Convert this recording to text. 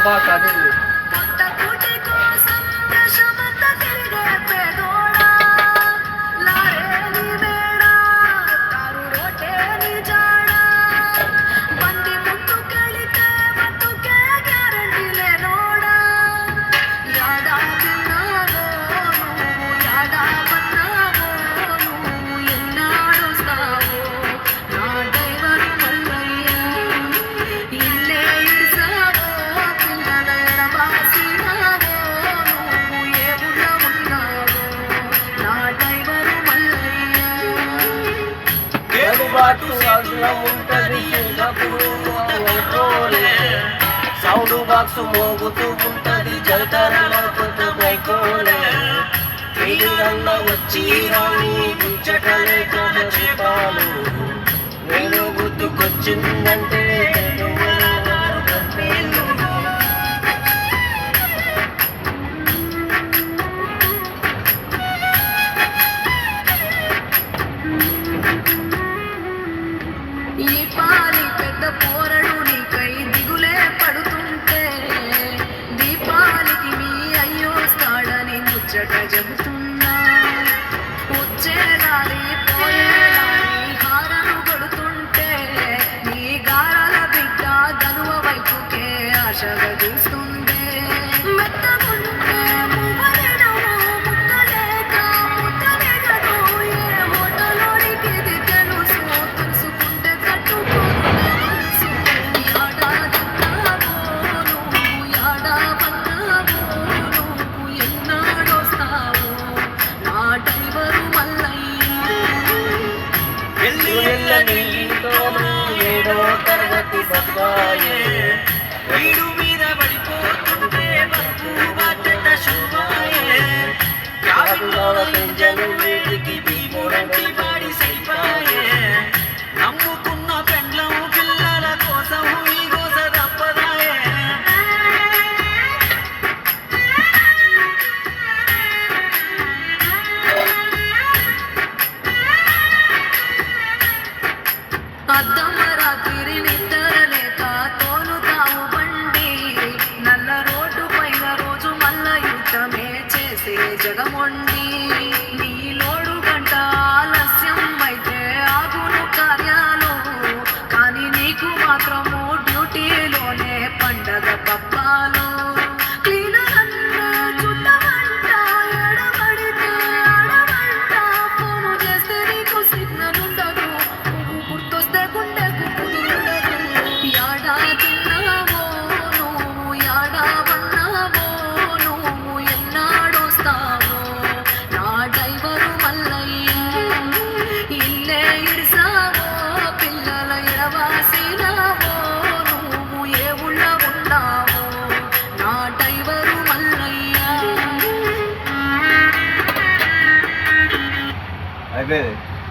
బాగా చదివి బాటు ఉంటది సౌండ్ బాక్స్ మోగుతూ ఉంటది జలతరలో కొత్త బైకోలే వచ్చి రాని ముచ్చటలే చెప్పాలు నేను గుర్తుకొచ్చిందంటే చెబుతున్నా వచ్చేదారి పోయేదారి హారను కొడుతుంటే నీ గారాల బిడ్డ గనువ వైపుకే ఆశగా చూస్తుందే మెత్తగుంటే మువ్వలేడవు ముక్కలేక ముద్దలేగదు ఏ హోటలోనికి ఇది తెలుసు తెలుసుకుంటే తట్టుకోదు మనసు యాడా తిన్నావో నువ్వు యాడా పన్నావో నువ్వు ఎన్నాడో ఏడో తరగతి బతుకాయే వీడు మీద పడిపోతుంటే బతుకు బాధ్యత శుభాయే ఇంజను వేడికి భీముడంటి పాడి సైపాయే నమ్ముకున్న పెండ్లం పిల్లల కోసం ఈ గోస తప్పదాయే అద్దమ్మ రాత్రి నిద్రలేక తోలుతావు బండి నల్ల రోడ్డు పైన రోజు మల్ల యుద్ధమే చేసే జగమొండి నీ లోడు గంట ఆలస్యం అయితే ఆగును కార్యాలు కానీ నీకు మాత్రము డ్యూటీలోనే పండగ పప్పాలు అయిపోయింది.